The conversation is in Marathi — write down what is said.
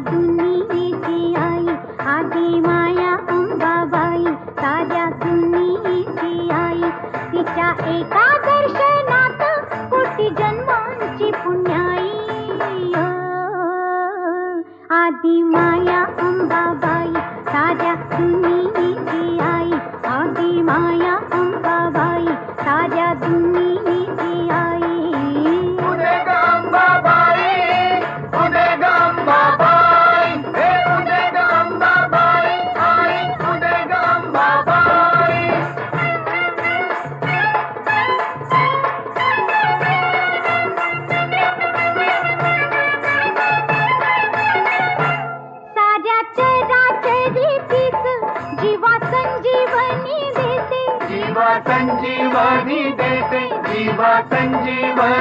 दुनियेची आई आदी माया अंबाबाई, साऱ्या दुनियेची आई. तिच्या एका दर्शनात कोटी जन्मांची पुण्याई. आदी माया अंबाबाई, साऱ्या दुनियेची आई. आदी माया अंबाबाई, साऱ्या दुनियेची आई. उदे ग अंबाबाई, उदे ग अंबाबाई, हे उदे ग अंबाबाई, आई उदे ग अंबाबाई. साऱ्या चराचरीतीच जीवा संजीवनी देते. जीवा संजीवनी देते, जीवा संजीवनी.